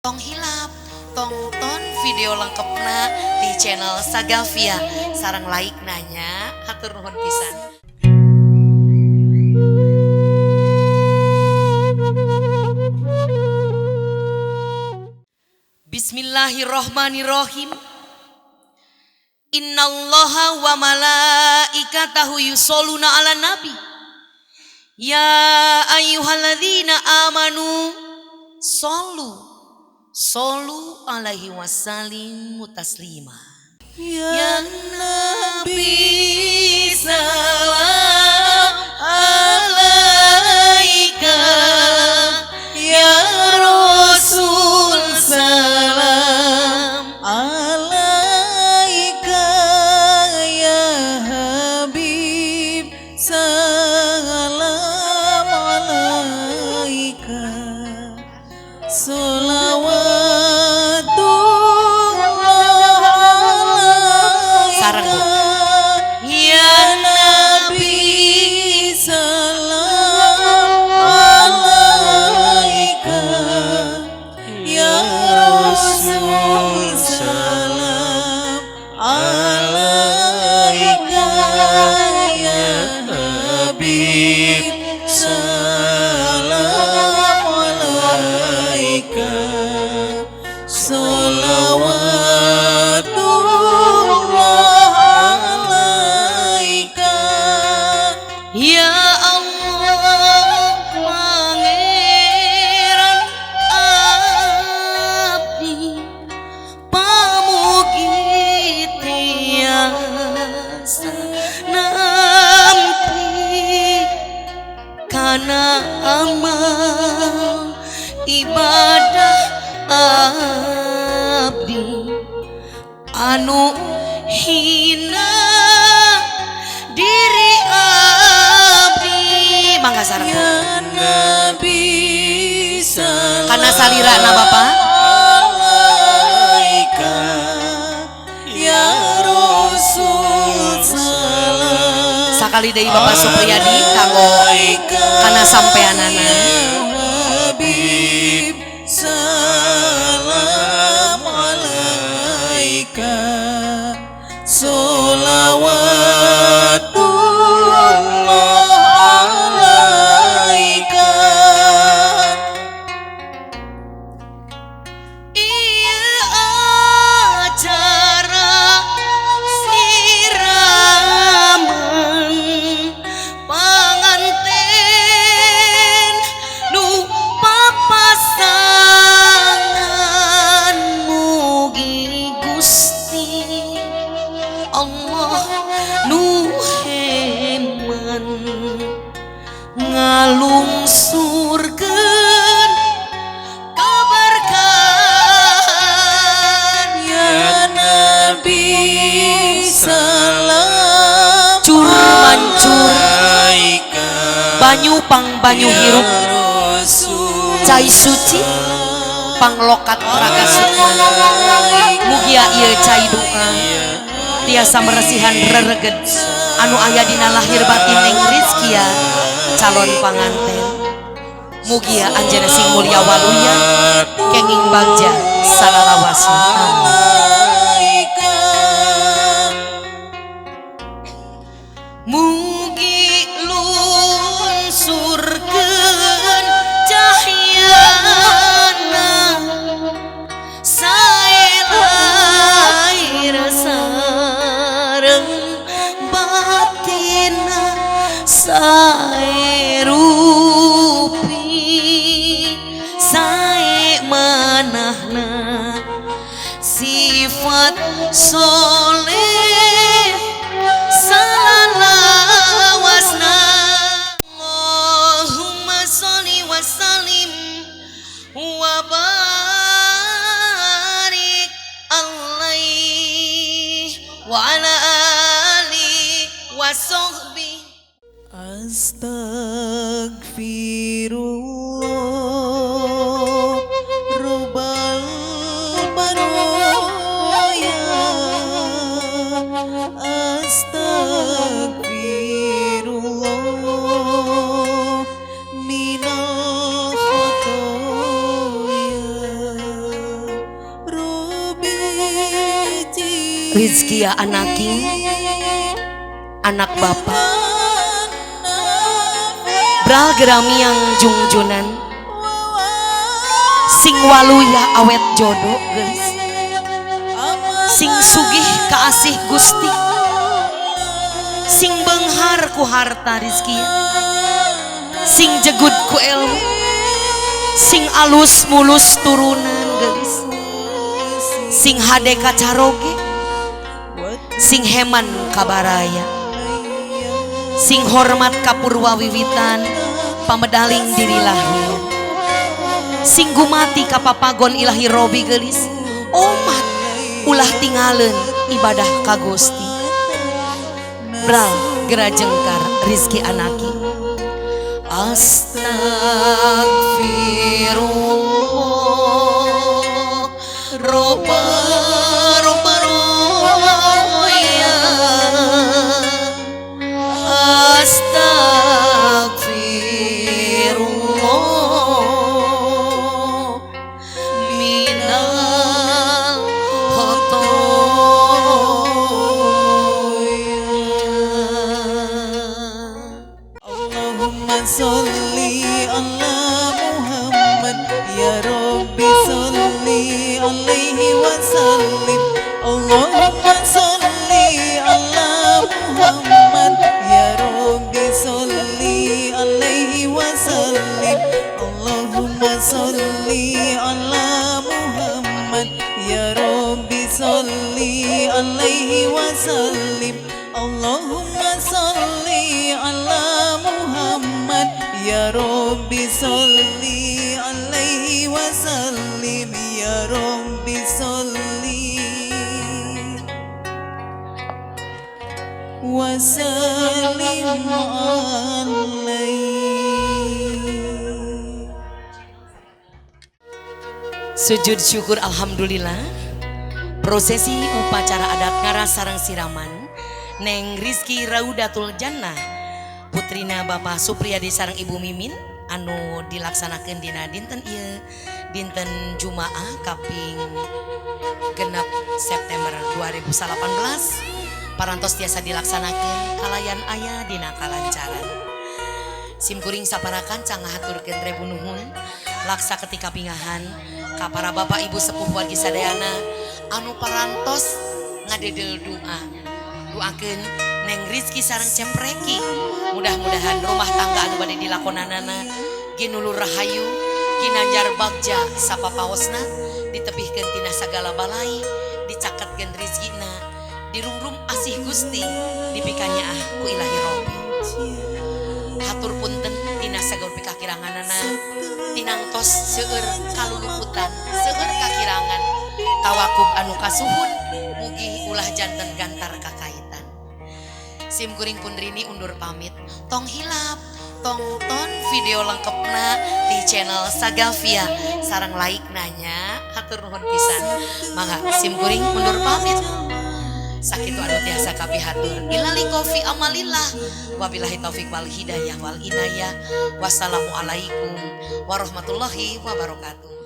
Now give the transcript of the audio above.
Tong hilap, tonton video lengkapna di channel Sagavia. Sarang like nanya, hatur nuhun pisan. Bismillahirrohmanirrohim. Innallaha wa malaikatahu yusholluna ala nabi. Ya ayyuhalladzina amanu Solu alaihi wasallim taslima. Ya Nabi salam alaika, ya Rasul salam alaika, ya Habib salam alaika. Sarang Bu. Ya Nabi salam alaika, ya Rasul salam alaika, ya Habib salam alaika. Salawatullah alaika. Ya Allah Pangeran abdi pamugi tiasa nampi kana amal ibadah abdi anu hina diri abdi. Mangga sareng Ya Nabi salam kana salirana Bapak alaika, ya Rasul salam sakali deui Bapak Supriyadi kanggo kana sampeanana. Habib salam alaika. Salawatullah alaika. Ieu acara siraman panganten nu papasangan mugi Gusti Allah nu heman ngalungsurkeun kaberkahan. Ya Nabi salam Cur mancur alaika, banyu pang banyu hirup Rasul cai suci panglokat raga sukma mugia ieu cai duka tiasa meresihan rereged anu aya dina lahir batin ing rizkia calon panganten. Mugia anjeunna sing mulya waluya kenging bagja salalawasna. alaika. Mugi lunsurkeun cahyana sae lair sareng batina sae rupi sae manahna sifat soleh salalawasna. Allahumma sholli wa sallim wa barik alaihi wa ala alihi wa sahbihi. Astagfirullah Rabbal baraya. Astagfirullah minal khotoya. Rizki ya anaking anak bapak bral gerami yang jungjunan sing waluya awet jodoh geus sing sugih kaasih Gusti sing beunghar ku harta rizki sing jegud ku ilmu sing alus mulus turunan geus sing hade kacaroge sing heman kabaraya sing hormat kapurwa wiwitan pamedaling diri lahir sing gumati kapapagon ilahi robi gelis omat ulah tinggalin ibadah ka Gusti bral gerajengkar rizki anaki astagfirullah roba roba roya astagfirullah minal Allahumma salli ala Muhammad ya Rabbi salli alaihi wasallim Allahumma salli ala Muhammad ya Rabbi salli alaihi wasallim Allahumma salli ala Muhammad ya Rabbi salli alaihi wasallim Allahumma salli ala Muhammad ya Rabbi salli alaihi wasallim ya Rabbi salli wasallim alaihi. Sujud syukur alhamdulillah prosesi upacara adat ngaras sareng siraman Neng Rizki Raudatul Jannah putrina Bapak Supriyadi sareng Ibu Mimin anu dilaksanakeun dina dinten ieu dinten Jumaah kaping genep September 2018 parantos tiasa dilaksanakeun kalayan aya dina kalancaran simkuring saparakan cangah haturkeun rebu nuhun laksa ketika pingahan ka para bapak ibu sepuh wargi sadayana anu parantos ngadedel doa doakeun Neng Rizki sareng Cempreki mudah-mudahan rumah tangga anu bade dilakonanana ginulur rahayu ginanjar bagja sapapaosna ditebihkeun tina sagala balai dicaketkeun rizkina dirungrum asih Gusti dipikanyaah ku ilahi Robbi hatur punten tina sagala pikakiranganana tinangtos seueur kaluluputan seueur kakirangan tawakub anu kasuhun mugi ulah janten gantar kakaitan simkuring pundrini undur pamit tong hilap tonton video lengkapna di channel Sagavia sarang like nanya hatur nuhun pisan mangga simkuring undur pamit sakitu anu tiasa kapihatur ilali kofi amalillah wabillahi taufik wal hidayah wal inayah wassalamualaikum warahmatullahi wabarakatuh.